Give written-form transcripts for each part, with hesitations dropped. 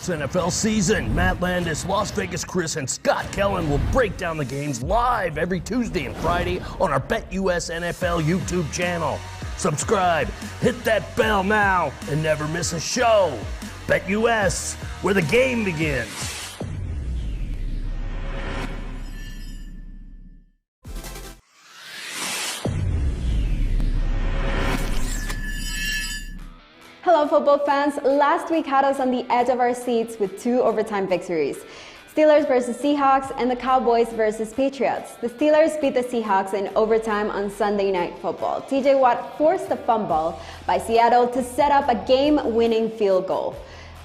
this NFL season. Matt Landis, Las Vegas Chris, and Scott Kellen will break down the games live every Tuesday and Friday on our BetUS NFL YouTube channel. Subscribe, hit that bell now, and never miss a show. BetUS, where the game begins. Hello, football fans. Last week had us on the edge of our seats with two overtime victories. Steelers versus Seahawks and the Cowboys versus Patriots. The Steelers beat the Seahawks in overtime on Sunday Night Football. TJ Watt forced a fumble by Seattle to set up a game-winning field goal.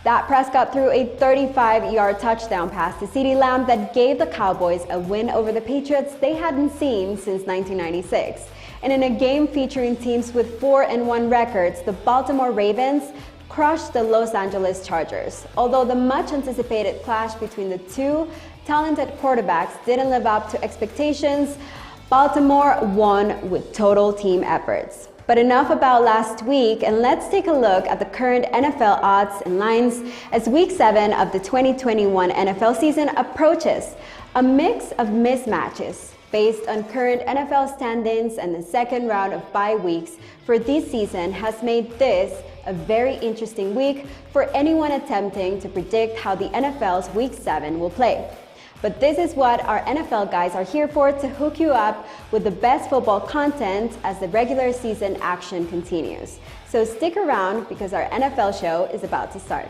Dak Prescott threw a 35-yard touchdown pass to CeeDee Lamb that gave the Cowboys a win over the Patriots they hadn't seen since 1996. And in a game featuring teams with 4-1 records, the Baltimore Ravens crushed the Los Angeles Chargers. Although the much-anticipated clash between the two talented quarterbacks didn't live up to expectations, Baltimore won with total team efforts. But enough about last week, and let's take a look at the current NFL odds and lines as Week 7 of the 2021 NFL season approaches. A mix of mismatches based on current NFL standings and the second round of bye weeks for this season has made this a very interesting week for anyone attempting to predict how the NFL's Week 7 will play. But this is what our NFL guys are here for, to hook you up with the best football content as the regular season action continues. So stick around because our NFL show is about to start.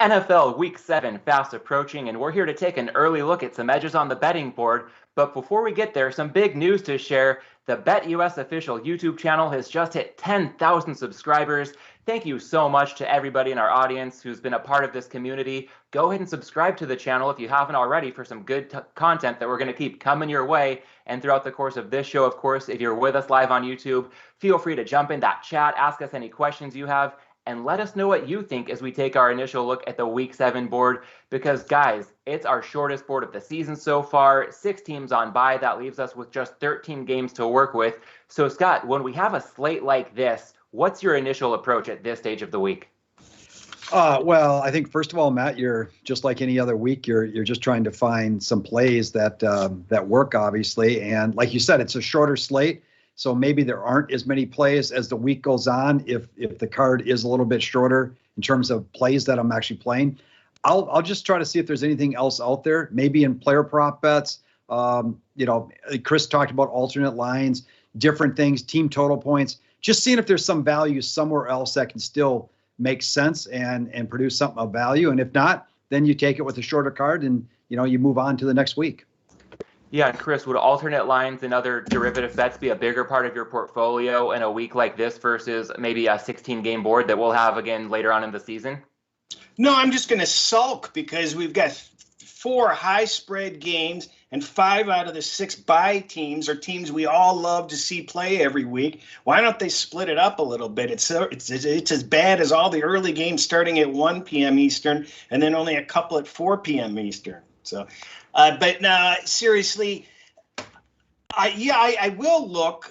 NFL Week 7 fast approaching, and we're here to take an early look at some edges on the betting board. But before we get there, some big news to share. The BetUS official YouTube channel has just hit 10,000 subscribers. Thank you so much to everybody in our audience who's been a part of this community. Go ahead and subscribe to the channel if you haven't already for some good content that we're going to keep coming your way. And throughout the course of this show, of course, if you're with us live on YouTube, feel free to jump in that chat, ask us any questions you have, and let us know what you think as we take our initial look at the Week 7 board. Because, guys, it's our shortest board of the season so far. 6 teams on bye. That leaves us with just 13 games to work with. So, Scott, when we have a slate like this, what's your initial approach at this stage of the week? Well, I think, first of all, Matt, you're just like any other week. You're just trying to find some plays that work, obviously. And like you said, it's a shorter slate. So maybe there aren't as many plays as the week goes on if the card is a little bit shorter in terms of plays that I'm actually playing. I'll just try to see if there's anything else out there, maybe in player prop bets. Chris talked about alternate lines, different things, team total points, just seeing if there's some value somewhere else that can still make sense and produce something of value. And if not, then you take it with a shorter card and, you move on to the next week. Yeah, Chris, would alternate lines and other derivative bets be a bigger part of your portfolio in a week like this versus maybe a 16-game board that we'll have again later on in the season? No, I'm just going to sulk because we've got 4 high-spread games, and 5 out of the 6 bye teams are teams we all love to see play every week. Why don't they split it up a little bit? It's as bad as all the early games starting at 1 p.m. Eastern and then only a couple at 4 p.m. Eastern. So. But seriously, I will look.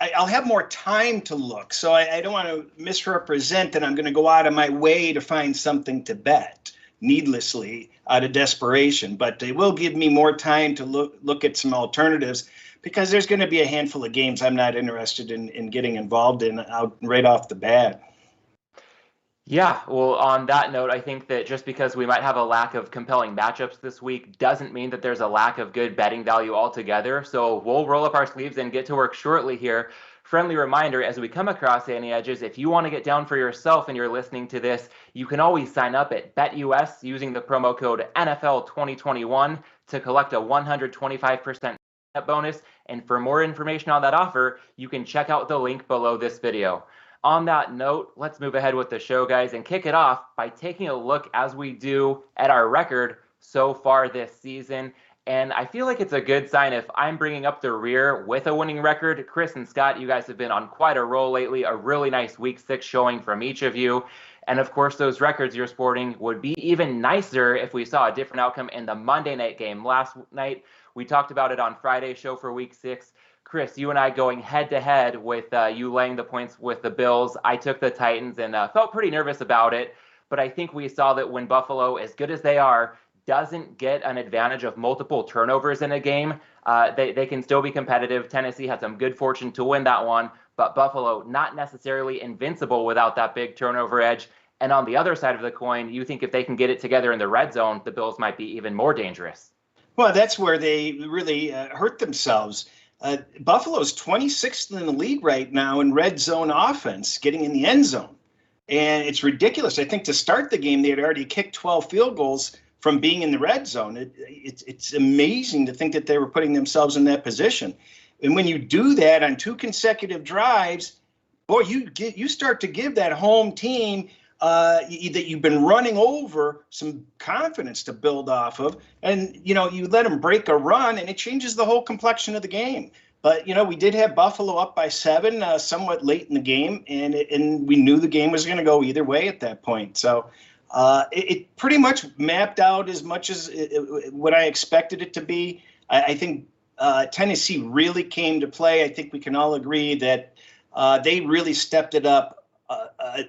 I'll have more time to look, so I don't want to misrepresent that I'm going to go out of my way to find something to bet needlessly out of desperation. But it will give me more time to look at some alternatives because there's going to be a handful of games I'm not interested in getting involved in out right off the bat. Yeah, well, on that note, I think that just because we might have a lack of compelling matchups this week doesn't mean that there's a lack of good betting value altogether. So we'll roll up our sleeves and get to work shortly here. Friendly reminder, as we come across any edges, if you want to get down for yourself and you're listening to this, you can always sign up at BetUS using the promo code NFL2021 to collect a 125% bonus. And for more information on that offer, you can check out the link below this video. On that note, let's move ahead with the show, guys, and kick it off by taking a look, as we do, at our record so far this season. And I feel like it's a good sign if I'm bringing up the rear with a winning record. Chris and Scott, you guys have been on quite a roll lately. A really nice week 6 showing from each of you. And of course, those records you're sporting would be even nicer if we saw a different outcome in the Monday night game. Last night, we talked about it on Friday's show for week 6. Chris, you and I going head to head with you laying the points with the Bills. I took the Titans and felt pretty nervous about it. But I think we saw that when Buffalo, as good as they are, doesn't get an advantage of multiple turnovers in a game, they can still be competitive. Tennessee had some good fortune to win that one, but Buffalo not necessarily invincible without that big turnover edge. And on the other side of the coin, you think if they can get it together in the red zone, the Bills might be even more dangerous. Well, that's where they really hurt themselves. Buffalo's 26th in the league right now in red zone offense, getting in the end zone. And it's ridiculous. I think to start the game, they had already kicked 12 field goals from being in the red zone. It's amazing to think that they were putting themselves in that position. And when you do that on 2 consecutive drives, boy, you start to give that home team that you've been running over some confidence to build off of. And, you let them break a run and it changes the whole complexion of the game. But, we did have Buffalo up by 7 somewhat late in the game, and we knew the game was going to go either way at that point. So it pretty much mapped out as much as what I expected it to be. I think Tennessee really came to play. I think we can all agree that they really stepped it up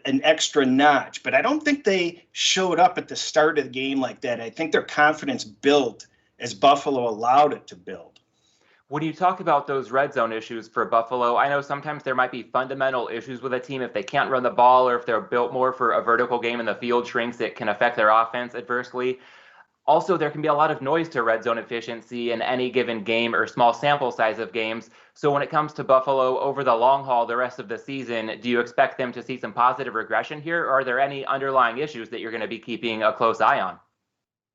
an extra notch. But I don't think they showed up at the start of the game like that. I think their confidence built as Buffalo allowed it to build. When you talk about those red zone issues for Buffalo, I know sometimes there might be fundamental issues with a team if they can't run the ball or if they're built more for a vertical game and the field shrinks, it can affect their offense adversely. Also, there can be a lot of noise to red zone efficiency in any given game or small sample size of games. So when it comes to Buffalo over the long haul, the rest of the season, do you expect them to see some positive regression here? Or are there any underlying issues that you're going to be keeping a close eye on?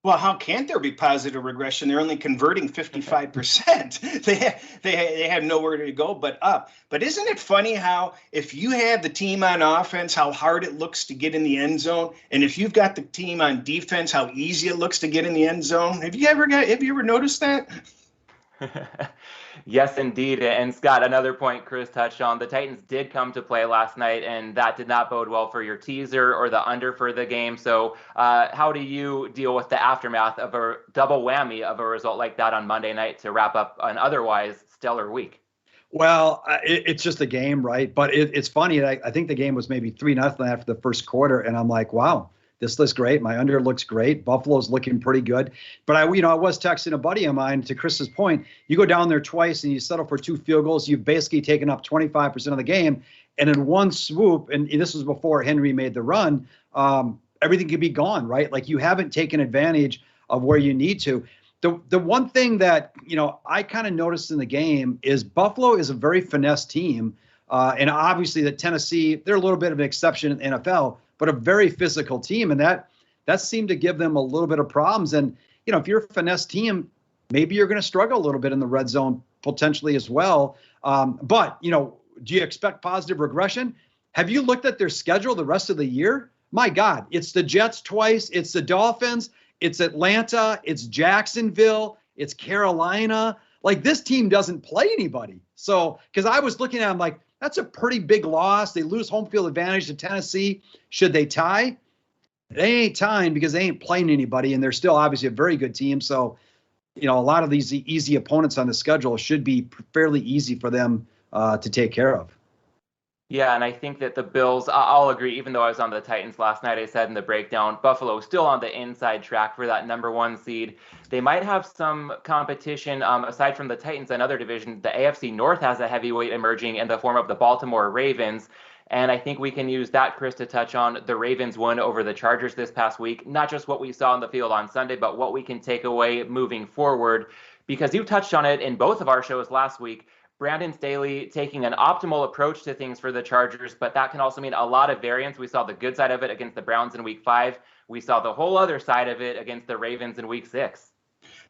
Well, how can't there be positive regression? They're only converting 55%. They have nowhere to go but up. But isn't it funny how if you have the team on offense, how hard it looks to get in the end zone, and if you've got the team on defense, how easy it looks to get in the end zone? Have you ever noticed that? Yes, indeed. And Scott, another point Chris touched on, the Titans did come to play last night, and that did not bode well for your teaser or the under for the game. So how do you deal with the aftermath of a double whammy of a result like that on Monday night to wrap up an otherwise stellar week? Well, it's just a game, right? But it's funny. I think the game was maybe 3-0 after the first quarter, and I'm like, wow. This looks great. My under looks great. Buffalo's looking pretty good. But I was texting a buddy of mine, to Chris's point. You go down there twice and you settle for 2 field goals. You've basically taken up 25% of the game. And in one swoop, and this was before Henry made the run, everything could be gone, right? Like you haven't taken advantage of where you need to. The one thing that, I kind of noticed in the game is Buffalo is a very finesse team. And obviously the Tennessee, they're a little bit of an exception in the NFL, but a very physical team. And that seemed to give them a little bit of problems. And, if you're a finesse team, maybe you're going to struggle a little bit in the red zone potentially as well. But, do you expect positive regression? Have you looked at their schedule the rest of the year? My God, it's the Jets twice. It's the Dolphins. It's Atlanta. It's Jacksonville. It's Carolina. Like this team doesn't play anybody. So, because I was looking at them like, that's a pretty big loss. They lose home field advantage to Tennessee. Should they tie? They ain't tying because they ain't playing anybody, and they're still obviously a very good team. So, a lot of these easy opponents on the schedule should be fairly easy for them to take care of. Yeah, and I think that the Bills, I'll agree, even though I was on the Titans last night, I said in the breakdown, Buffalo still on the inside track for that number 1 seed. They might have some competition aside from the Titans and other divisions. The AFC North has a heavyweight emerging in the form of the Baltimore Ravens. And I think we can use that, Chris, to touch on the Ravens win over the Chargers this past week. Not just what we saw on the field on Sunday, but what we can take away moving forward. Because you touched on it in both of our shows last week. Brandon Staley taking an optimal approach to things for the Chargers, but that can also mean a lot of variance. We saw the good side of it against the Browns in week 5. We saw the whole other side of it against the Ravens in week 6.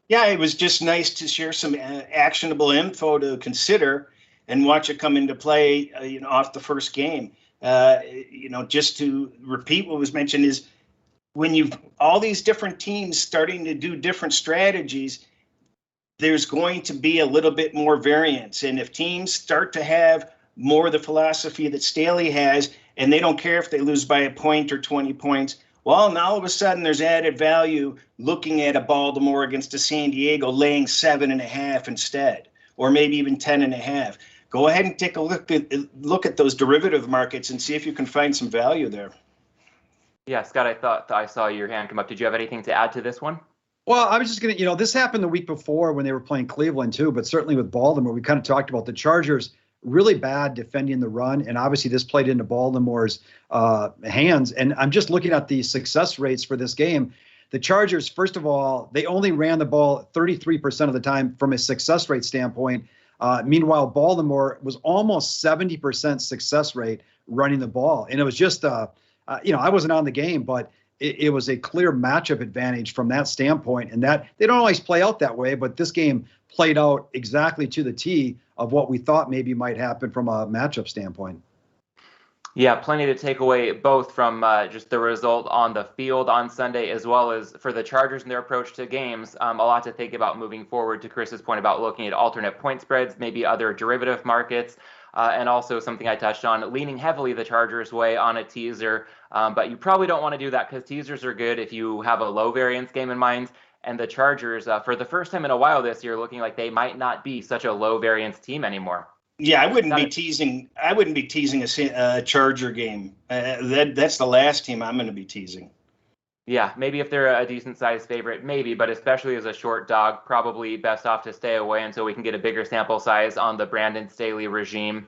Yeah, it was just nice to share some actionable info to consider and watch it come into play, off the first game. Just to repeat what was mentioned is when you've all these different teams starting to do different strategies, there's going to be a little bit more variance. And if teams start to have more of the philosophy that Staley has, and they don't care if they lose by a point or 20 points, well, now all of a sudden there's added value looking at a Baltimore against a San Diego laying 7.5 instead, or maybe even 10.5. Go ahead and take a look at those derivative markets and see if you can find some value there. Yeah, Scott, I thought I saw your hand come up. Did you have anything to add to this one? Well, I was just going to, this happened the week before when they were playing Cleveland too, but certainly with Baltimore, we kind of talked about the Chargers really bad defending the run. And obviously this played into Baltimore's hands. And I'm just looking at the success rates for this game. The Chargers, first of all, they only ran the ball 33% of the time from a success rate standpoint. Meanwhile, Baltimore was almost 70% success rate running the ball. And it was just, I wasn't on the game, but it was a clear matchup advantage from that standpoint. And that they don't always play out that way, but this game played out exactly to the T of what we thought maybe might happen from a matchup standpoint. Yeah, plenty to take away both from just the result on the field on Sunday, as well as for the Chargers and their approach to games. A lot to think about moving forward, to Chris's point about looking at alternate point spreads, maybe other derivative markets, and also something I touched on, leaning heavily the Chargers' way on a teaser. But you probably don't want to do that because teasers are good if you have a low variance game in mind. And the Chargers, for the first time in a while this year, looking like they might not be such a low variance team anymore. Yeah, I wouldn't be teasing a Charger game. That's the last team I'm going to be teasing. Yeah, maybe if they're a decent sized favorite, maybe, but especially as a short dog, probably best off to stay away until we can get a bigger sample size on the Brandon Staley regime.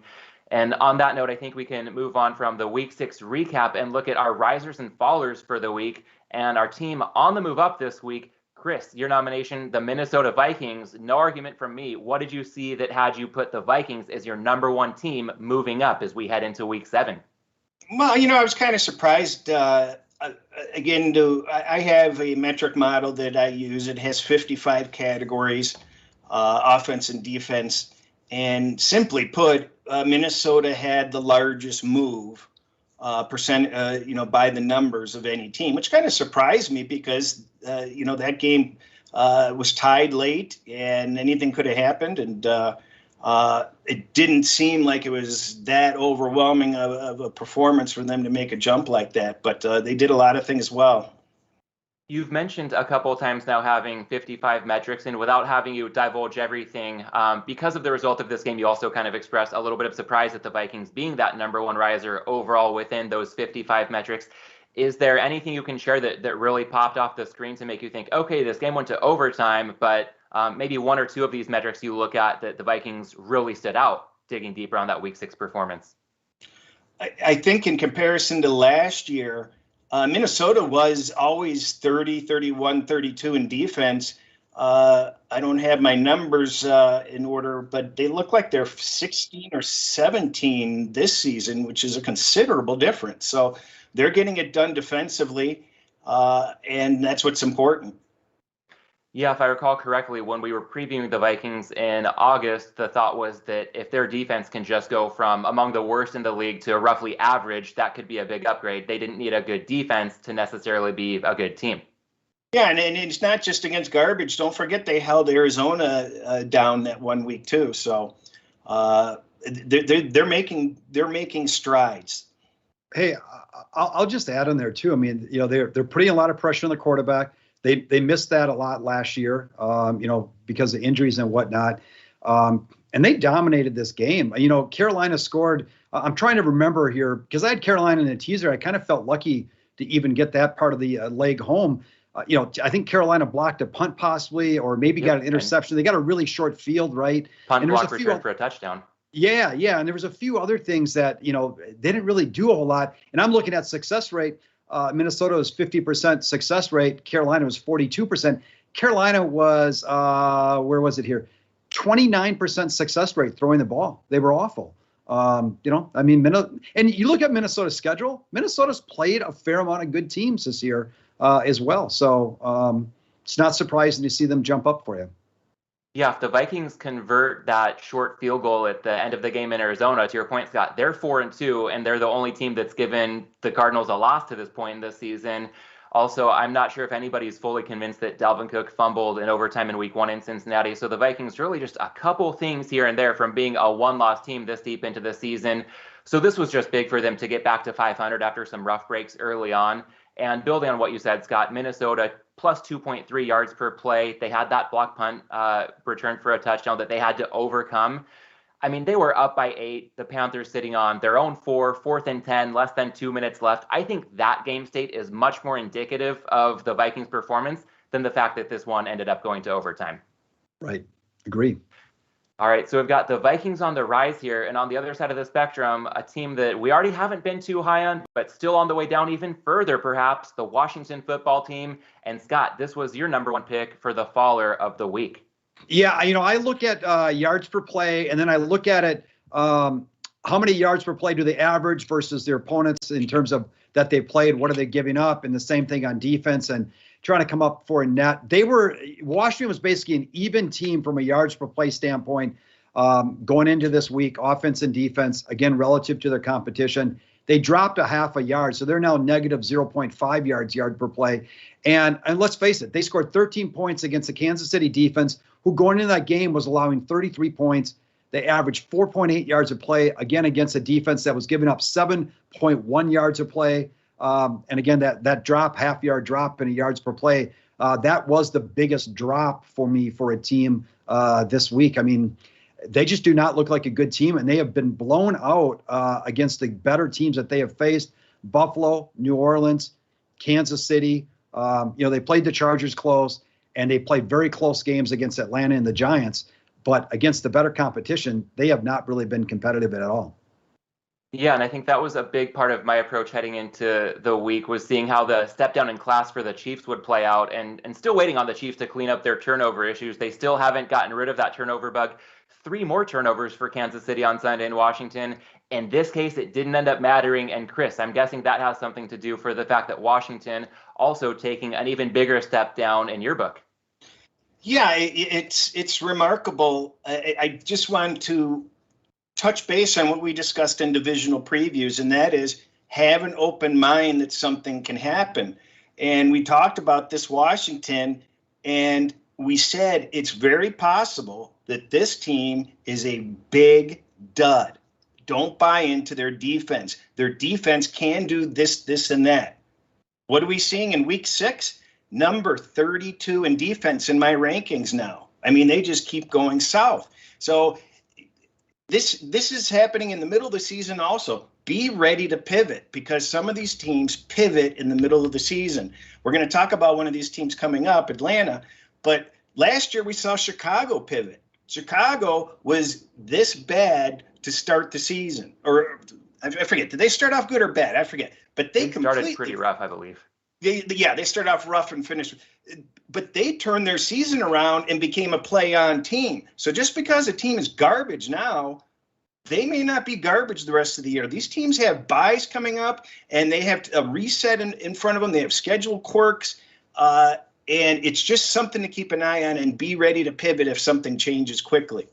And on that note, I think we can move on from the Week 6 recap and look at our risers and fallers for the week. And our team on the move up this week, Chris, your nomination, the Minnesota Vikings. No argument from me. What did you see that had you put the Vikings as your number one team moving up as we head into Week 7? Well, I was kind of surprised. Again, I have a metric model that I use. It has 55 categories, offense and defense. And simply put, Minnesota had the largest move by the numbers of any team, which kind of surprised me because, that game was tied late and anything could have happened. And it didn't seem like it was that overwhelming of a performance for them to make a jump like that. But they did a lot of things well. You've mentioned a couple of times now having 55 metrics, and without having you divulge everything, because of the result of this game, you also kind of expressed a little bit of surprise at the Vikings being that number one riser overall within those 55 metrics. Is there anything you can share that really popped off the screen to make you think, okay, this game went to overtime, but maybe one or two of these metrics you look at that the Vikings really stood out, digging deeper on that Week 6 performance? I think in comparison to last year, Minnesota was always 30, 31, 32 in defense. I don't have my numbers in order, but they look like they're 16 or 17 this season, which is a considerable difference. So they're getting it done defensively, and that's what's important. Yeah, if I recall correctly, when we were previewing the Vikings in August, the thought was that if their defense can just go from among the worst in the league to roughly average, that could be a big upgrade. They didn't need a good defense to necessarily be a good team. Yeah, and it's not just against garbage. Don't forget they held Arizona down that 1 week too. So they're making strides. Hey, I'll just add on there too. I mean, they're putting a lot of pressure on the quarterback. They missed that a lot last year, because of injuries and whatnot. And they dominated this game. Carolina scored. I'm trying to remember here because I had Carolina in a teaser. I kind of felt lucky to even get that part of the leg home. I think Carolina blocked a punt possibly, or maybe got an interception. They got a really short field, right? Punt block return for a touchdown. Yeah. And there was a few other things that, they didn't really do a whole lot. And I'm looking at success rate. Minnesota was 50% success rate. Carolina was 42%. Carolina was, where was it here? 29% success rate throwing the ball. They were awful. And you look at Minnesota's schedule, Minnesota's played a fair amount of good teams this year as well. So it's not surprising to see them jump up for you. Yeah, if the Vikings convert that short field goal at the end of the game in Arizona, to your point, Scott, they're 4-2, and they're the only team that's given the Cardinals a loss to this point in this season. Also, I'm not sure if anybody's fully convinced that Dalvin Cook fumbled in overtime in week 1 in Cincinnati. So the Vikings really just a couple things here and there from being a one-loss team this deep into the season. So this was just big for them to get back to 500 after some rough breaks early on. And building on what you said, Scott, Minnesota plus 2.3 yards per play. They had that block punt return for a touchdown that they had to overcome. I mean, they were up by 8. The Panthers sitting on their own 4, 4th and 10, less than 2 minutes left. I think that game state is much more indicative of the Vikings' performance than the fact that this one ended up going to overtime. Right. Agree. All right, so we've got the Vikings on the rise here, and on the other side of the spectrum, a team that we already haven't been too high on, but still on the way down even further, perhaps, the Washington football team. And Scott, this was your number 1 pick for the faller of the week. Yeah, I look at yards per play, and then I look at it, how many yards per play do they average versus their opponents in terms of that they played, what are they giving up, and the same thing on defense, and trying to come up for a net. Washington was basically an even team from a yards per play standpoint going into this week, offense and defense, again, relative to their competition. They dropped a half a yard, so they're now negative 0.5 yard per play. And let's face it, they scored 13 points against the Kansas City defense, who going into that game was allowing 33 points. They averaged 4.8 yards a play, again, against a defense that was giving up 7.1 yards a play. And again, that drop, half-yard drop in yards per play, that was the biggest drop for me for a team this week. I mean, they just do not look like a good team, and they have been blown out against the better teams that they have faced. Buffalo, New Orleans, Kansas City. They played the Chargers close, and they played very close games against Atlanta and the Giants. But against the better competition, they have not really been competitive at all. Yeah, and I think that was a big part of my approach heading into the week, was seeing how the step down in class for the Chiefs would play out, and still waiting on the Chiefs to clean up their turnover issues. They still haven't gotten rid of that turnover bug. 3 more turnovers for Kansas City on Sunday in Washington. In this case, it didn't end up mattering. And Chris, I'm guessing that has something to do for the fact that Washington also taking an even bigger step down in your book. Yeah, it's remarkable. I just want to touch base on what we discussed in divisional previews, and that is have an open mind that something can happen. And we talked about this Washington, and we said it's very possible that this team is a big dud. Don't buy into their defense. Their defense can do this, and that. What are we seeing in week 6? Number 32 in defense in my rankings now. I mean, they just keep going south. So this is happening in the middle of the season also. Be ready to pivot, because some of these teams pivot in the middle of the season. We're going to talk about one of these teams coming up, Atlanta. But last year we saw Chicago pivot. Chicago was this bad to start the season. Or I forget, did they start off good or bad? I forget. But they started pretty rough, I believe. They started off rough and finished. But they turned their season around and became a play-on team. So just because a team is garbage now, they may not be garbage the rest of the year. These teams have buys coming up, and they have a reset in front of them. They have schedule quirks, and it's just something to keep an eye on and be ready to pivot if something changes quickly.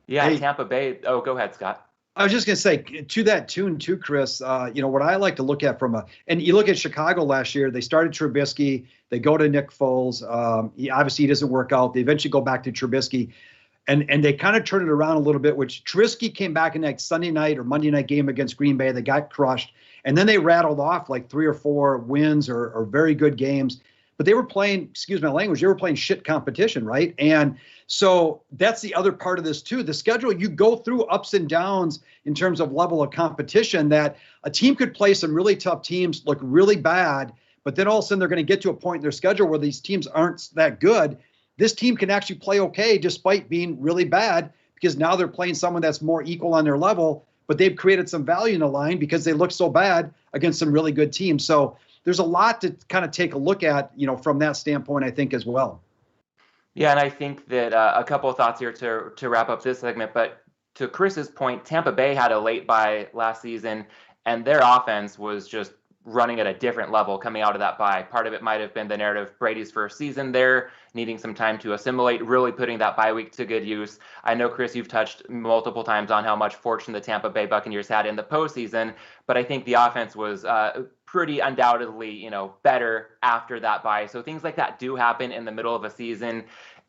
Yeah, hey, Tampa Bay. Oh, go ahead, Scott. I was just going to say, to that tune too, Chris, what I like to look at and you look at Chicago last year, they started Trubisky, they go to Nick Foles. Obviously, he doesn't work out. They eventually go back to Trubisky, and they kind of turn it around a little bit, which Trubisky came back in that Sunday night or Monday night game against Green Bay. They got crushed, and then they rattled off like 3 or 4 wins or very good games. But they were playing, excuse my language, they were playing shit competition, right? And so that's the other part of this too. The schedule, you go through ups and downs in terms of level of competition, that a team could play some really tough teams, look really bad, but then all of a sudden they're going to get to a point in their schedule where these teams aren't that good. This team can actually play okay despite being really bad, because now they're playing someone that's more equal on their level, but they've created some value in the line because they look so bad against some really good teams. So there's a lot to kind of take a look at, from that standpoint, I think, as well. Yeah, and I think that a couple of thoughts here to wrap up this segment. But to Chris's point, Tampa Bay had a late bye last season, and their offense was just running at a different level coming out of that bye. Part of it might have been the narrative Brady's first season there, needing some time to assimilate, really putting that bye week to good use. I know, Chris, you've touched multiple times on how much fortune the Tampa Bay Buccaneers had in the postseason, but I think the offense was pretty undoubtedly, better after that bye. So things like that do happen in the middle of a season.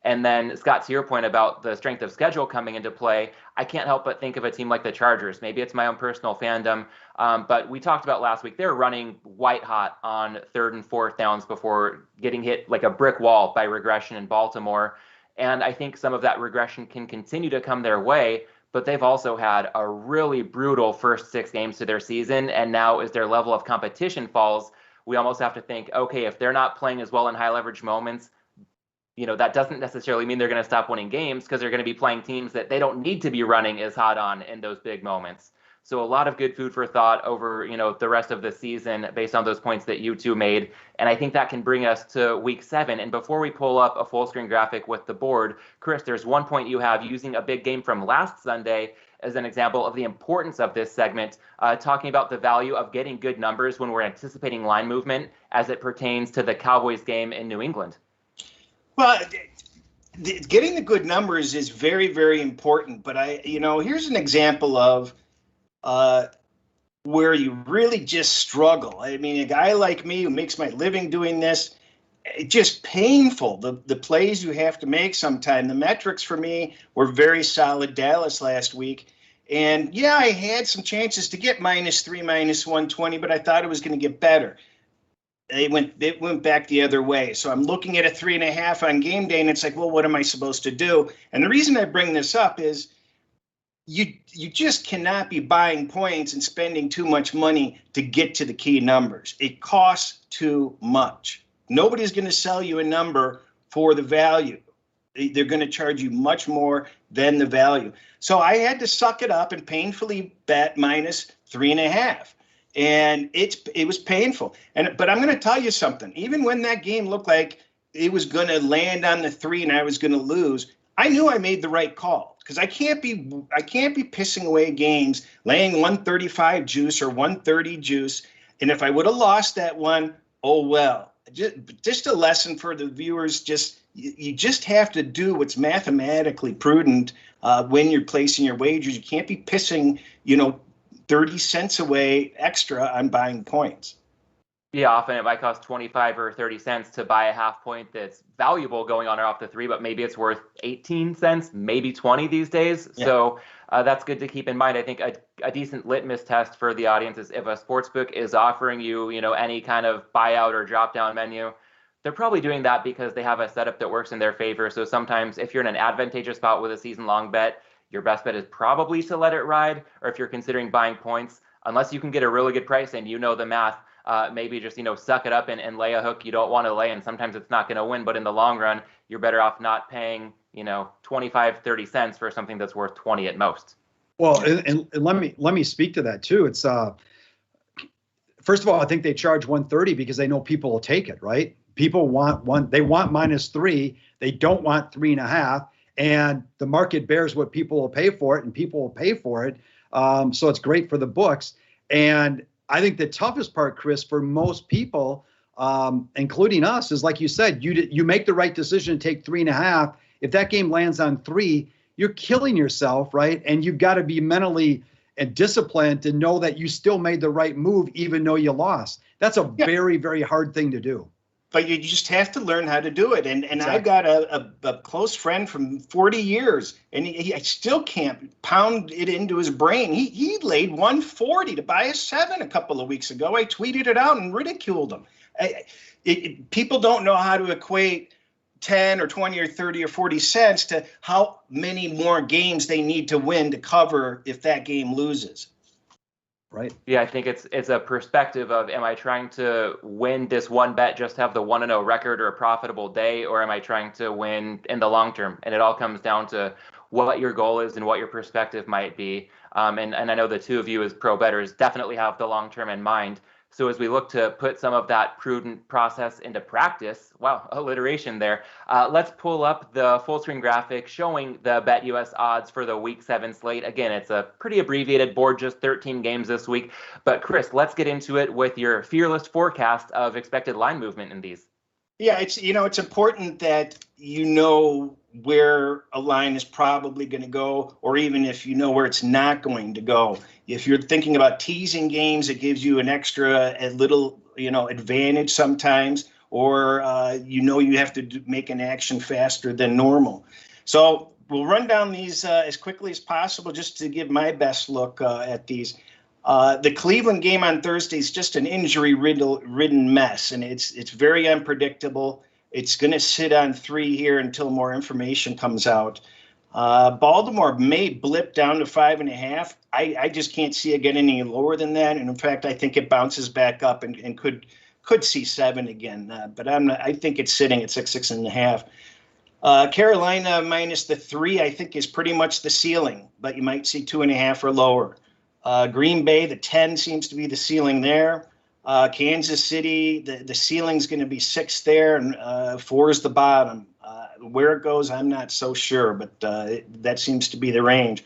And then, Scott, to your point about the strength of schedule coming into play, I can't help but think of a team like the Chargers. Maybe it's my own personal fandom, but we talked about last week, they're running white hot on 3rd and 4th downs before getting hit like a brick wall by regression in Baltimore. And I think some of that regression can continue to come their way, but they've also had a really brutal first 6 games to their season. And now as their level of competition falls, we almost have to think, okay, if they're not playing as well in high leverage moments, that doesn't necessarily mean they're going to stop winning games, because they're going to be playing teams that they don't need to be running as hot on in those big moments. So a lot of good food for thought over, the rest of the season based on those points that you two made. And I think that can bring us to week 7. And before we pull up a full screen graphic with the board, Chris, there's one point you have using a big game from last Sunday as an example of the importance of this segment, talking about the value of getting good numbers when we're anticipating line movement as it pertains to the Cowboys game in New England. Well, getting the good numbers is very, very important. But here's an example of where you really just struggle. I mean, a guy like me who makes my living doing this, it's just painful. The plays you have to make sometime. The metrics for me were very solid. Dallas last week. And yeah, I had some chances to get -3, -120, but I thought it was going to get better. It went back the other way. So I'm looking at a 3.5 on game day, and it's like, well, what am I supposed to do? And the reason I bring this up is you just cannot be buying points and spending too much money to get to the key numbers. It costs too much. Nobody's going to sell you a number for the value. They're going to charge you much more than the value. So I had to suck it up and painfully bet -3.5. And it was painful. But I'm going to tell you something. Even when that game looked like it was going to land on the 3 and I was going to lose, I knew I made the right call, because I can't be pissing away games, laying 135 juice or 130 juice. And if I would have lost that one, oh well. Just a lesson for the viewers. You just have to do what's mathematically prudent when you're placing your wagers. You can't be pissing, 30 cents away extra on buying points. Yeah, often it might cost 25 or 30 cents to buy a half point that's valuable going on or off the 3, but maybe it's worth 18 cents, maybe 20 these days. Yeah. So that's good to keep in mind. I think a decent litmus test for the audience is if a sportsbook is offering you, any kind of buyout or drop down menu, they're probably doing that because they have a setup that works in their favor. So sometimes if you're in an advantageous spot with a season-long bet, your best bet is probably to let it ride. Or if you're considering buying points, unless you can get a really good price and the math, maybe just suck it up and lay a hook you don't want to lay. And sometimes it's not going to win, but in the long run, you're better off not paying 25, 30 cents for something that's worth 20 at most. Well, and let me speak to that too. It's first of all, I think they charge 130 because they know people will take it, right? People want they want -3, they don't want 3.5. And the market bears what people will pay for it, and people will pay for it. So it's great for the books. And I think the toughest part, Chris, for most people, including us, is like you said, you make the right decision to take 3.5. If that game lands on 3, you're killing yourself, right? And you've got to be mentally and disciplined to know that you still made the right move, even though you lost. That's a very, very hard thing to do. But you just have to learn how to do it. And exactly. I've got a close friend from 40 years, and I still can't pound it into his brain. He laid 140 to buy a 7 a couple of weeks ago. I tweeted it out and ridiculed him. People don't know how to equate 10 or 20 or 30 or 40 cents to how many more games they need to win to cover if that game loses. Right. Yeah, I think it's a perspective of, am I trying to win this one bet, just have the 1-0 record or a profitable day, or am I trying to win in the long term? And it all comes down to what your goal is and what your perspective might be. And I know the two of you as pro bettors definitely have the long term in mind. So as we look to put some of that prudent process into practice, wow, alliteration there, let's pull up the full screen graphic showing the BetUS odds for the Week 7 slate. Again, it's a pretty abbreviated board, just 13 games this week. But Chris, let's get into it with your fearless forecast of expected line movement in these. Yeah, it's important that you know where a line is probably going to go, or even if you know where it's not going to go. If you're thinking about teasing games, it gives you an extra a little advantage sometimes, or you have to make an action faster than normal. So we'll run down these as quickly as possible just to give my best look at these. The Cleveland game on Thursday is just an injury-ridden mess, and it's very unpredictable. It's going to sit on 3 here until more information comes out. Baltimore may blip down to 5.5. I just can't see it getting any lower than that, and in fact, I think it bounces back up and could see 7 again. But I think it's sitting at 6.5. Carolina minus the 3, I think, is pretty much the ceiling, but you might see 2.5 or lower. Green Bay, the 10 seems to be the ceiling there. Kansas City, the ceiling's going to be 6 there, and 4 is the bottom. Where it goes, I'm not so sure, but that seems to be the range.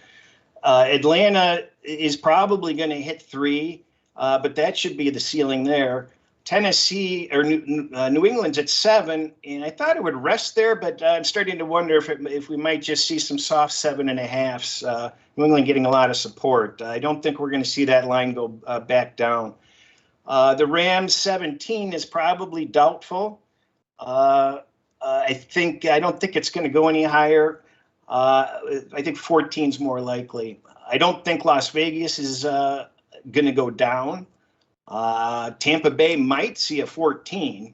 Atlanta is probably going to hit 3, but that should be the ceiling there. Tennessee or New England's at 7, and I thought it would rest there, but I'm starting to wonder if we might just see some soft 7.5s. New England getting a lot of support. I don't think we're going to see that line go back down. The Rams 17 is probably doubtful. I don't think it's going to go any higher. I think 14 is more likely. I don't think Las Vegas is going to go down. Tampa Bay might see a 14.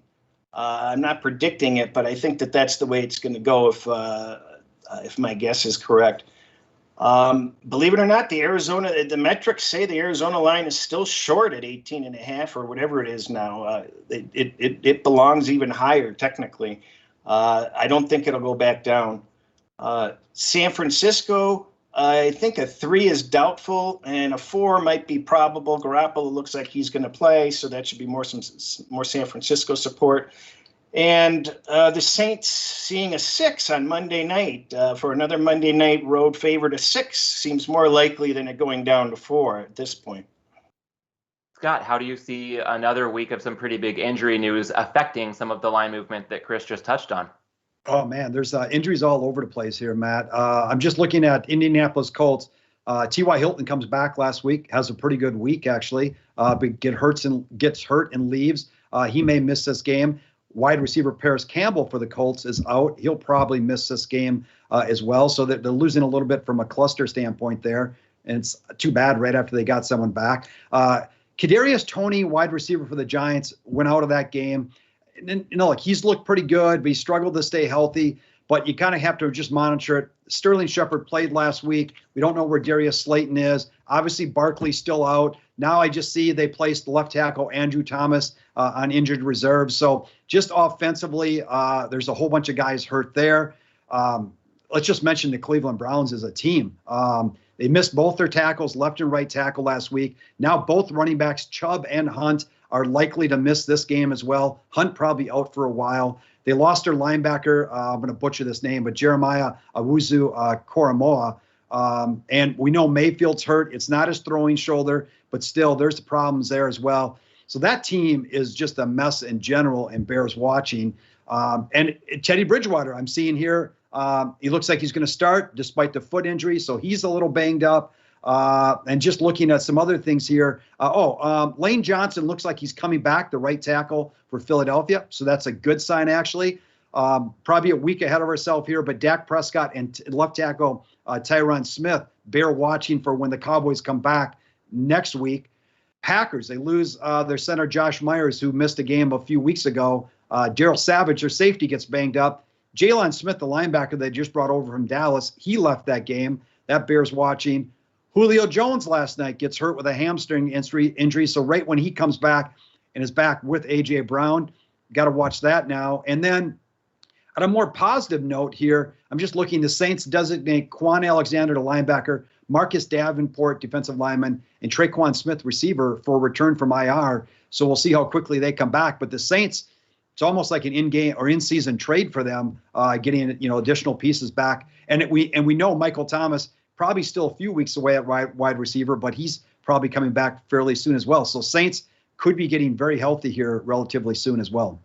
I'm not predicting it, but I think that's the way it's going to go if my guess is correct. Believe it or not, the metrics say the Arizona line is still short at 18.5 or whatever it is now. It belongs even higher technically. I don't think it'll go back down. San Francisco, I think a 3 is doubtful and a 4 might be probable. Garoppolo looks like he's going to play, so that should be more San Francisco support. And the Saints seeing a 6 on Monday night for another Monday night road favorite. A 6 seems more likely than it going down to 4 at this point. Scott, how do you see another week of some pretty big injury news affecting some of the line movement that Chris just touched on? Oh, man, there's injuries all over the place here, Matt. I'm just looking at Indianapolis Colts. T.Y. Hilton comes back last week, has a pretty good week, actually, but gets hurt and leaves. He may miss this game. Wide receiver Paris Campbell for the Colts is out. He'll probably miss this game as well, so that they're losing a little bit from a cluster standpoint there, and it's too bad right after they got someone back. Kadarius Toney, wide receiver for the Giants, went out of that game. And, he's looked pretty good, but he struggled to stay healthy. But you kind of have to just monitor it. Sterling Shepard played last week. We don't know where Darius Slayton is. Obviously, Barkley's still out. Now I just see they placed left tackle Andrew Thomas on injured reserve. So just offensively, there's a whole bunch of guys hurt there. Let's just mention the Cleveland Browns as a team. They missed both their tackles, left and right tackle last week. Now both running backs, Chubb and Hunt, are likely to miss this game as well. Hunt probably out for a while. They lost their linebacker. I'm going to butcher this name, but Jeremiah Owusu-Koramoah. And we know Mayfield's hurt. It's not his throwing shoulder, but still there's the problems there as well. So that team is just a mess in general and bears watching. And Teddy Bridgewater, I'm seeing here, he looks like he's going to start despite the foot injury. So he's a little banged up. And just looking at some other things here. Lane Johnson looks like he's coming back, the right tackle for Philadelphia. So that's a good sign, actually. Probably a week ahead of ourselves here, but Dak Prescott and left tackle Tyron Smith bear watching for when the Cowboys come back next week. Packers, they lose their center Josh Myers, who missed a game a few weeks ago. Darrell Savage, their safety, gets banged up. Jalen Smith, the linebacker they just brought over from Dallas, he left that game. That bears watching. Julio Jones last night gets hurt with a hamstring injury. So right when he comes back and is back with A.J. Brown, got to watch that now. And then on a more positive note here, I'm just looking, the Saints designate Quan Alexander to linebacker, Marcus Davenport, defensive lineman, and Traquan Smith, receiver, for return from IR. So we'll see how quickly they come back. But the Saints, it's almost like an in-game or in-season trade for them, getting additional pieces back. And we know Michael Thomas probably still a few weeks away at wide receiver, but he's probably coming back fairly soon as well. So Saints could be getting very healthy here relatively soon as well.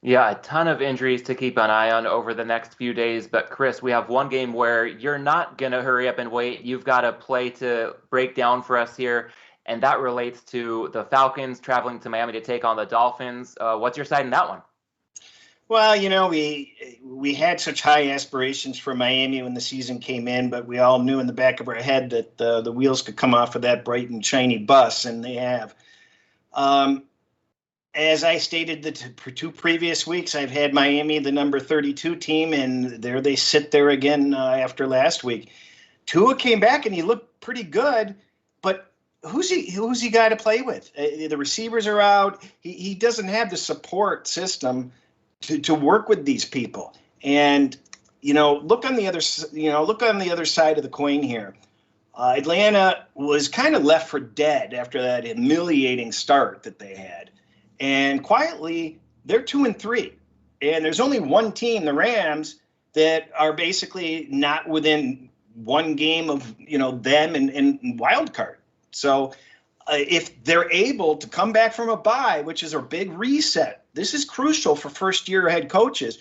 Yeah, a ton of injuries to keep an eye on over the next few days. But Chris, we have one game where you're not going to hurry up and wait. You've got a play to break down for us here, and that relates to the Falcons traveling to Miami to take on the Dolphins. What's your side in that one? Well, we had such high aspirations for Miami when the season came in, but we all knew in the back of our head that the wheels could come off of that bright and shiny bus, and they have. As I stated the two previous weeks, I've had Miami, the number 32 team, and there they sit there again after last week. Tua came back and he looked pretty good, but who's he got to play with? The receivers are out. He doesn't have the support system to work with these people. And look on the other side of the coin here. Atlanta was kind of left for dead after that humiliating start that they had. And quietly, they're 2-3. And there's only one team, the Rams, that are basically not within one game of, them and wild card. So if they're able to come back from a bye, which is a big reset, this is crucial for first-year head coaches.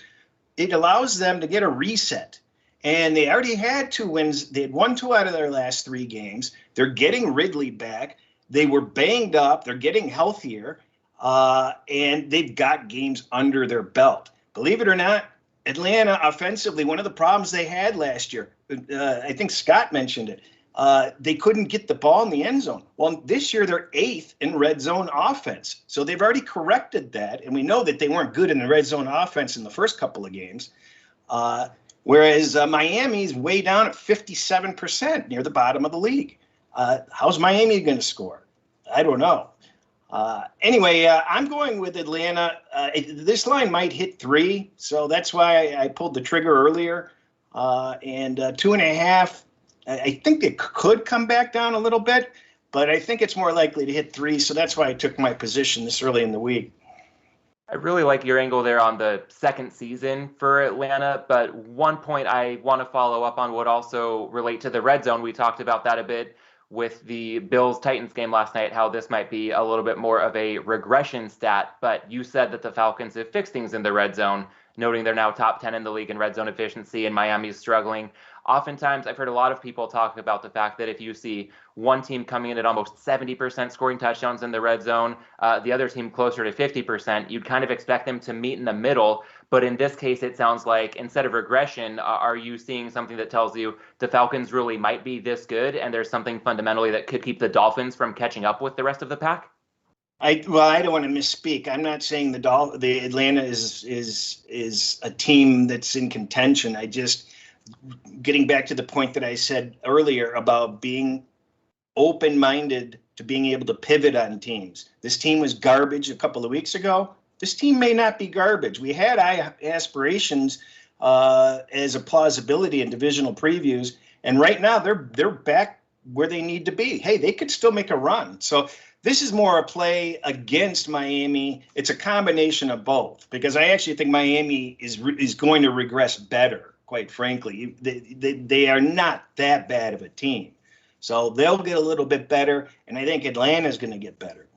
It allows them to get a reset. And they already had 2 wins. They had won 2 out of their last 3 games. They're getting Ridley back. They were banged up. They're getting healthier. And they've got games under their belt. Believe it or not, Atlanta offensively, one of the problems they had last year, I think Scott mentioned it, they couldn't get the ball in the end zone. Well, this year they're 8th in red zone offense. So they've already corrected that. And we know that they weren't good in the red zone offense in the first couple of games. Whereas Miami's way down at 57%, near the bottom of the league. How's Miami going to score? I don't know. Anyway, I'm going with Atlanta. This line might hit 3, so that's why I pulled the trigger earlier. And 2.5, I think it could come back down a little bit, but I think it's more likely to hit 3, so that's why I took my position this early in the week. I really like your angle there on the second season for Atlanta, but one point I want to follow up on would also relate to the red zone. We talked about that a bit with the Bills-Titans game last night, how this might be a little bit more of a regression stat, but you said that the Falcons have fixed things in the red zone, noting they're now top 10 in the league in red zone efficiency, and Miami's struggling. Oftentimes, I've heard a lot of people talk about the fact that if you see one team coming in at almost 70% scoring touchdowns in the red zone, the other team closer to 50%, you'd kind of expect them to meet in the middle. But in this case, it sounds like instead of regression, are you seeing something that tells you the Falcons really might be this good and there's something fundamentally that could keep the Dolphins from catching up with the rest of the pack? I don't want to misspeak. I'm not saying the Atlanta is a team that's in contention. I just getting back to the point that I said earlier about being open-minded to being able to pivot on teams. This team was garbage a couple of weeks ago. This team may not be garbage. We had aspirations as a plausibility in divisional previews, and right now they're back where they need to be. Hey, they could still make a run. So this is more a play against Miami. It's a combination of both, because I actually think Miami is going to regress better. Quite frankly, they are not that bad of a team. So they'll get a little bit better, and I think Atlanta's going to get better.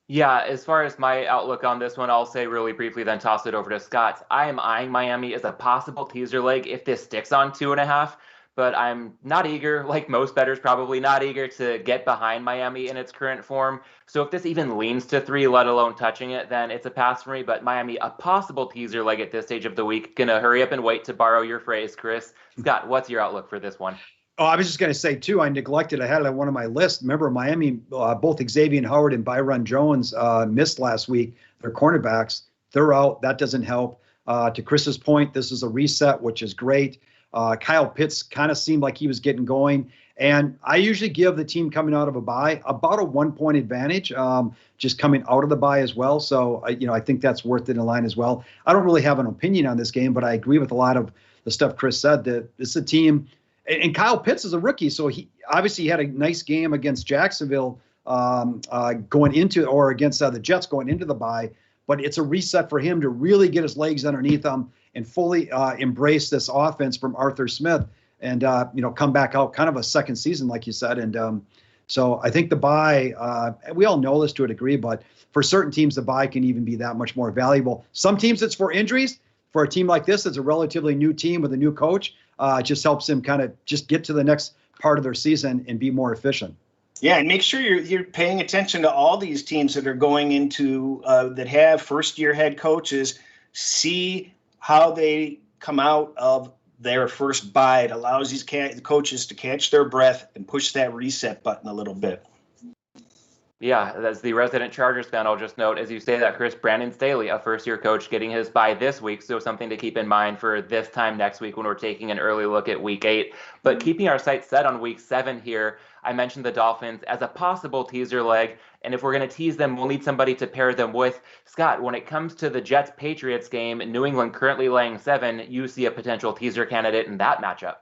Yeah, as far as my outlook on this one, I'll say really briefly, then toss it over to Scott. I am eyeing Miami as a possible teaser leg if this sticks on 2.5, but I'm not eager, like most bettors, probably not eager to get behind Miami in its current form. So if this even leans to 3, let alone touching it, then it's a pass for me. But Miami, a possible teaser leg at this stage of the week. Gonna hurry up and wait, to borrow your phrase, Chris. Scott, what's your outlook for this one? Oh, I was just going to say, too, I had it on one of my lists. Remember, Miami, both Xavier Howard and Byron Jones missed last week. Their cornerbacks, they're out. That doesn't help. To Chris's point, this is a reset, which is great. Kyle Pitts kind of seemed like he was getting going. And I usually give the team coming out of a bye about a 1-point advantage, just coming out of the bye as well. So, I think that's worth it in the line as well. I don't really have an opinion on this game, but I agree with a lot of the stuff Chris said, that it's a team. And Kyle Pitts is a rookie, so he obviously had a nice game against Jacksonville going into, or against the Jets going into the bye. But it's a reset for him to really get his legs underneath him and fully embrace this offense from Arthur Smith, and come back out kind of a second season, like you said. And so I think the bye, we all know this to a degree, but for certain teams, the bye can even be that much more valuable. Some teams it's for injuries. For a team like this, it's a relatively new team with a new coach. It just helps them kind of just get to the next part of their season and be more efficient. Yeah, and make sure you're paying attention to all these teams that are going into that have first-year head coaches. See how they come out of their first bye. It allows these coaches to catch their breath and push that reset button a little bit. Yeah, as the resident Chargers fan, I'll just note, as you say that, Chris, Brandon Staley, a first-year coach, getting his bye this week, so something to keep in mind for this time next week when we're taking an early look at Week 8. But keeping our sights set on Week 7 here, I mentioned the Dolphins as a possible teaser leg, and if we're going to tease them, we'll need somebody to pair them with. Scott, when it comes to the Jets-Patriots game, New England currently laying 7, you see a potential teaser candidate in that matchup.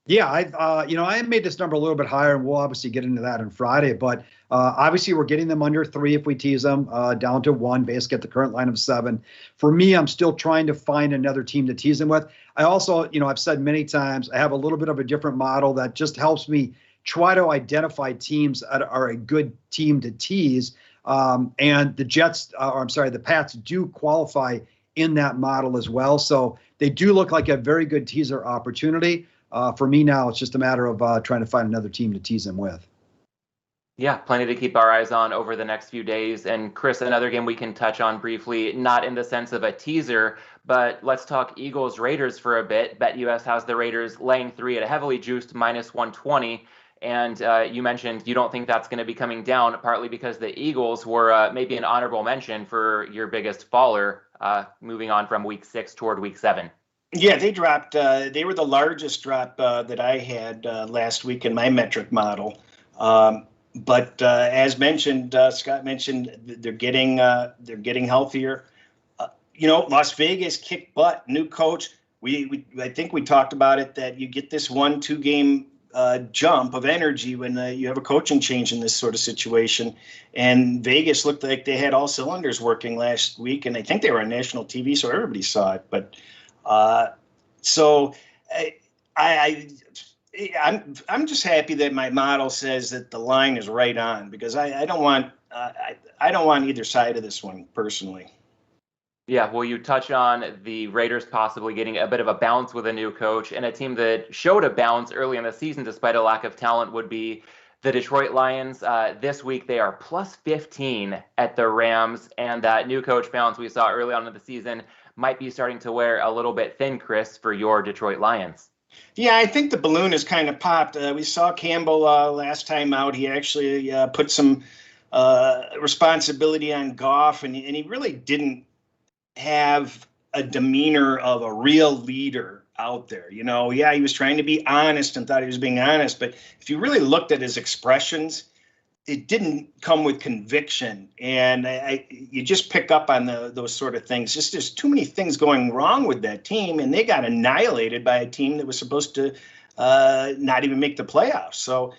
Yeah, I made this number a little bit higher, and we'll obviously get into that on Friday. But obviously, we're getting them under 3 if we tease them, down to 1, basically at the current line of 7. For me, I'm still trying to find another team to tease them with. I also, I've said many times, I have a little bit of a different model that just helps me try to identify teams that are a good team to tease. And the Pats do qualify in that model as well. So they do look like a very good teaser opportunity. For me now, it's just a matter of trying to find another team to tease them with. Yeah, plenty to keep our eyes on over the next few days. And Chris, another game we can touch on briefly, not in the sense of a teaser, but let's talk Eagles-Raiders for a bit. BetUS has the Raiders laying 3 at a heavily juiced -120. And you mentioned you don't think that's going to be coming down, partly because the Eagles were maybe an honorable mention for your biggest faller, moving on from Week 6 toward Week 7. Yeah, they dropped. They were the largest drop that I had last week in my metric model. But as mentioned, Scott mentioned, they're getting healthier. Las Vegas kicked butt. New coach. I think we talked about it, that you get this 1-2 game jump of energy when you have a coaching change in this sort of situation. And Vegas looked like they had all cylinders working last week, and I think they were on national TV, so everybody saw it. But so I'm just happy that my model says that the line is right on, because I don't want either side of this one personally. Yeah, well, you touch on the Raiders possibly getting a bit of a bounce with a new coach, and a team that showed a bounce early in the season despite a lack of talent would be the Detroit Lions. This week they are +15 at the Rams, and that new coach bounce we saw early on in the season might be starting to wear a little bit thin, Chris, for your Detroit Lions. Yeah, I think the balloon has kind of popped. We saw Campbell last time out. He actually put some responsibility on Goff, and he really didn't have a demeanor of a real leader out there. Yeah, he was trying to be honest and thought he was being honest, but if you really looked at his expressions, it didn't come with conviction. And you just pick up on those sort of things. Just there's too many things going wrong with that team, and they got annihilated by a team that was supposed to not even make the playoffs. So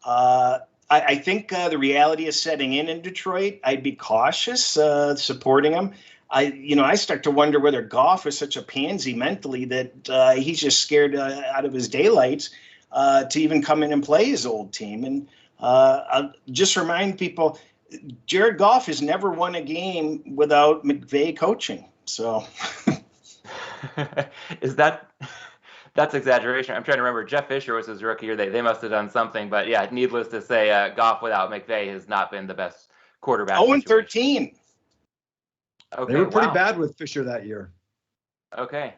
I think the reality is setting in Detroit. I'd be cautious supporting them. I start to wonder whether Goff is such a pansy mentally that he's just scared out of his daylights to even come in and play his old team. And I'll just remind people, Jared Goff has never won a game without McVay coaching. So that's exaggeration. I'm trying to remember. Jeff Fisher was his rookie year. They must have done something. But yeah, needless to say, Goff without McVay has not been the best quarterback. 0-13. Okay, they were pretty bad with Fisher that year. Okay.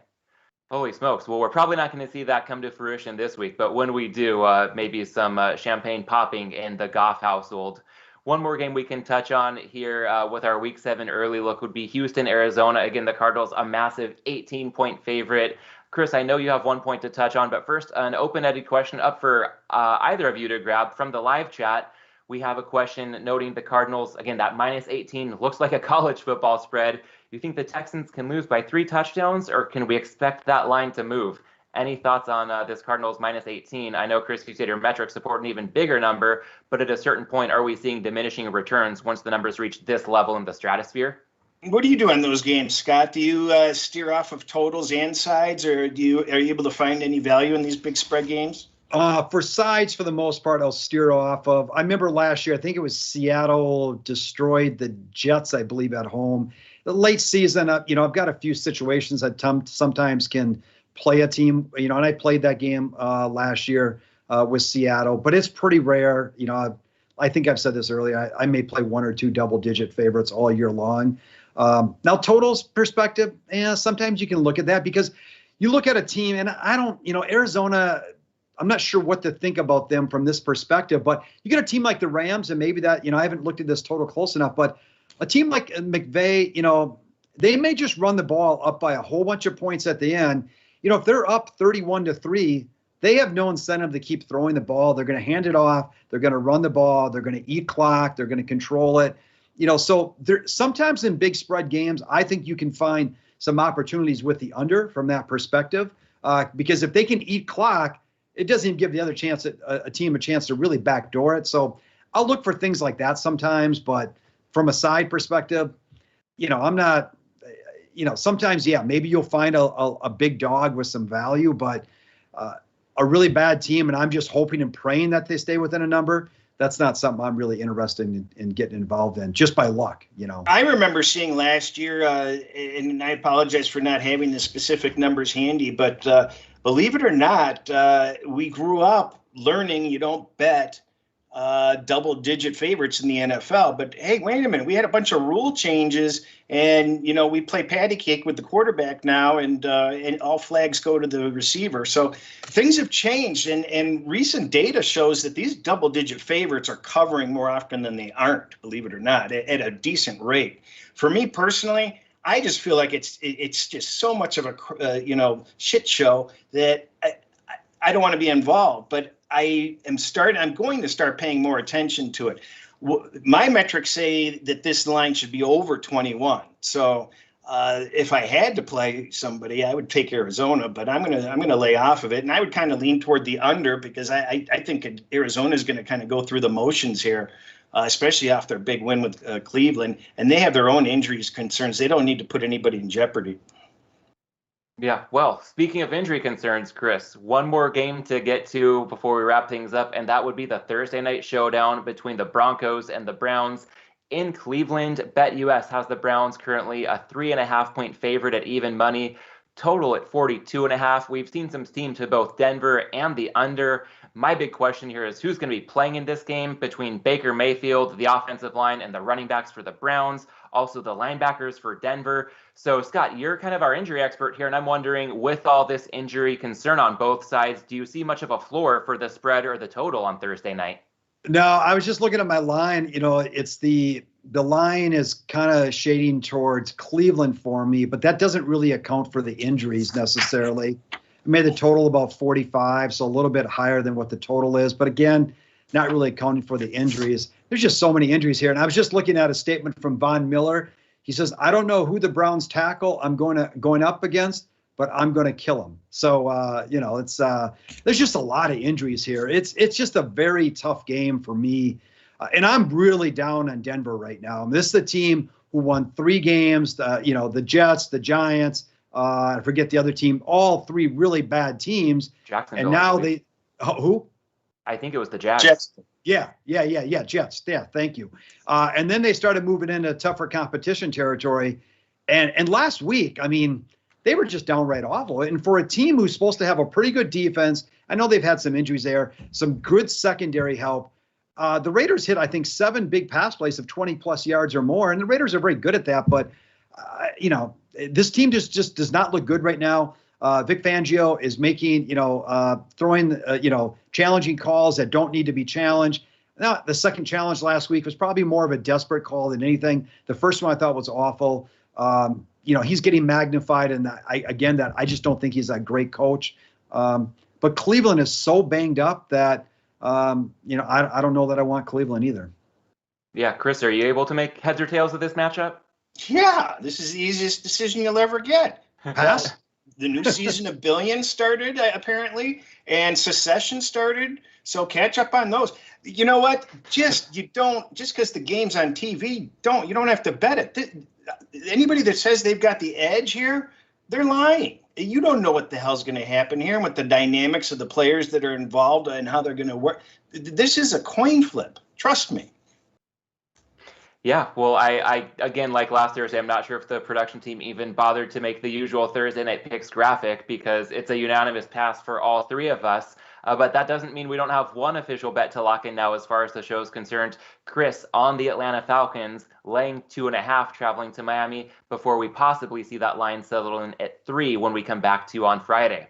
Holy smokes. Well, we're probably not going to see that come to fruition this week, but when we do, maybe some champagne popping in the Goff household. One more game we can touch on here with our Week 7 early look would be Houston, Arizona. Again, the Cardinals, a massive 18-point favorite. Chris, I know you have 1 point to touch on, but first, an open-ended question up for either of you to grab from the live chat. We have a question noting the Cardinals, again, that -18 looks like a college football spread. You think the Texans can lose by 3 touchdowns, or can we expect that line to move? Any thoughts on this Cardinals minus 18? I know, Chris, you said your metrics support an even bigger number, but at a certain point, are we seeing diminishing returns once the numbers reach this level in the stratosphere? What do you do in those games, Scott? Do you steer off of totals and sides, or are you able to find any value in these big spread games? For sides, for the most part, I'll steer off of. I remember last year, I think it was Seattle destroyed the Jets, I believe, at home. The late season, I've got a few situations that sometimes can play a team, and I played that game last year with Seattle, but it's pretty rare. I think I've said this earlier. I may play one or two double-digit favorites all year long. Now, totals perspective, sometimes you can look at that because you look at a team, and I don't, Arizona, I'm not sure what to think about them from this perspective, but you get a team like the Rams, and maybe that, I haven't looked at this total close enough, but a team like McVay, they may just run the ball up by a whole bunch of points at the end. If they're up 31-3, they have no incentive to keep throwing the ball. They're going to hand it off. They're going to run the ball. They're going to eat clock. They're going to control it. So sometimes in big spread games, I think you can find some opportunities with the under from that perspective, because if they can eat clock, it doesn't even give the other a team a chance to really backdoor it. So I'll look for things like that sometimes, but from a side perspective, I'm not, sometimes, maybe you'll find a big dog with some value, but a really bad team, and I'm just hoping and praying that they stay within a number. That's not something I'm really interested in getting involved in, just by luck, I remember seeing last year, and I apologize for not having the specific numbers handy, but believe it or not, we grew up learning you don't bet double-digit favorites in the NFL. But hey, wait a minute, we had a bunch of rule changes, and we play patty cake with the quarterback now, and all flags go to the receiver. So things have changed, and recent data shows that these double-digit favorites are covering more often than they aren't, believe it or not, at a decent rate. For me personally, I just feel like it's just so much of a shit show that I don't want to be involved, but I'm going to start paying more attention to it. My metrics say that this line should be over 21. So if I had to play somebody, I would take Arizona, but I'm gonna lay off of it, and I would kind of lean toward the under because I think Arizona is going to kind of go through the motions here, especially after their big win with Cleveland, and they have their own injuries concerns. They don't need to put anybody in jeopardy. Yeah, well, speaking of injury concerns, Chris, one more game to get to before we wrap things up, and that would be the Thursday night showdown between the Broncos and the Browns in Cleveland. BetUS has the Browns currently a 3.5-point favorite at even money, total at 42.5. We've seen some steam to both Denver and the under. My big question here is who's going to be playing in this game between Baker Mayfield, the offensive line, and the running backs for the Browns, also the linebackers for Denver. So, Scott, you're kind of our injury expert here, and I'm wondering, with all this injury concern on both sides, do you see much of a floor for the spread or the total on Thursday night? No, I was just looking at my line. It's the line is kind of shading towards Cleveland for me, but that doesn't really account for the injuries necessarily. I made the total about 45, so a little bit higher than what the total is. But again, not really accounting for the injuries. There's just so many injuries here. And I was just looking at a statement from Von Miller. He says, I don't know who the Browns tackle I'm going up against, but I'm going to kill him. So, it's there's just a lot of injuries here. It's just a very tough game for me. And I'm really down on Denver right now. This is the team who won 3 games, the Jets, the Giants, I forget the other team, all 3 really bad teams. Jacksonville. And now who? I think it was the Jags. Jets. Yeah, Jets. Yeah, thank you. And then they started moving into tougher competition territory. And last week, I mean, they were just downright awful. And for a team who's supposed to have a pretty good defense, I know they've had some injuries there, some good secondary help. The Raiders hit, I think, 7 big pass plays of 20-plus yards or more. And the Raiders are very good at that. But, this team just does not look good right now. Vic Fangio is making, throwing, challenging calls that don't need to be challenged. Now, the second challenge last week was probably more of a desperate call than anything. The first one I thought was awful. He's getting magnified, and I just don't think he's a great coach. But Cleveland is so banged up that, I don't know that I want Cleveland either. Yeah, Chris, are you able to make heads or tails of this matchup? Yeah, this is the easiest decision you'll ever get. Pass? The new season of Billions started, apparently, and Secession started. So catch up on those. You know what? Just because the game's on TV, you don't have to bet it. Anybody that says they've got the edge here, they're lying. You don't know what the hell's going to happen here and what the dynamics of the players that are involved and how they're going to work. This is a coin flip. Trust me. Yeah, well, I again, like last Thursday, I'm not sure if the production team even bothered to make the usual Thursday Night Picks graphic because it's a unanimous pass for all three of us. But that doesn't mean we don't have one official bet to lock in now as far as the show is concerned. Chris on the Atlanta Falcons, laying 2.5, traveling to Miami before we possibly see that line settle in at 3 when we come back to you on Friday.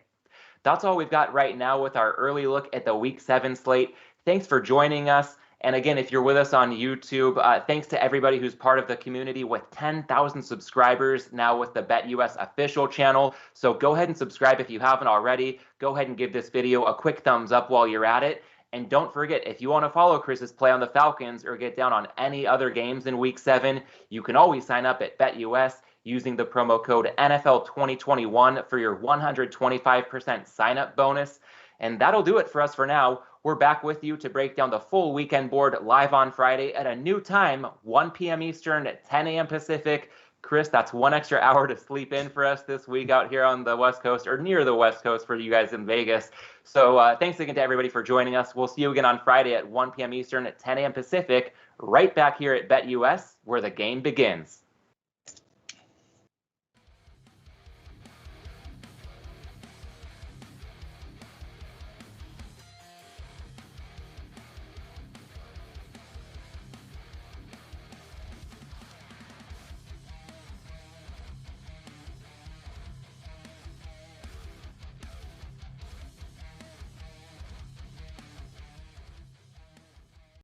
That's all we've got right now with our early look at the Week 7 slate. Thanks for joining us. And again, if you're with us on YouTube, thanks to everybody who's part of the community with 10,000 subscribers now with the BetUS official channel. So go ahead and subscribe if you haven't already. Go ahead and give this video a quick thumbs up while you're at it. And don't forget, if you want to follow Chris's play on the Falcons or get down on any other games in Week 7, you can always sign up at BetUS using the promo code NFL2021 for your 125% sign-up bonus. And that'll do it for us for now. We're back with you to break down the full weekend board live on Friday at a new time, 1 p.m. Eastern, 10 a.m. Pacific. Chris, that's 1 extra hour to sleep in for us this week out here on the West Coast, or near the West Coast for you guys in Vegas. So thanks again to everybody for joining us. We'll see you again on Friday at 1 p.m. Eastern, at 10 a.m. Pacific, right back here at BetUS, where the game begins.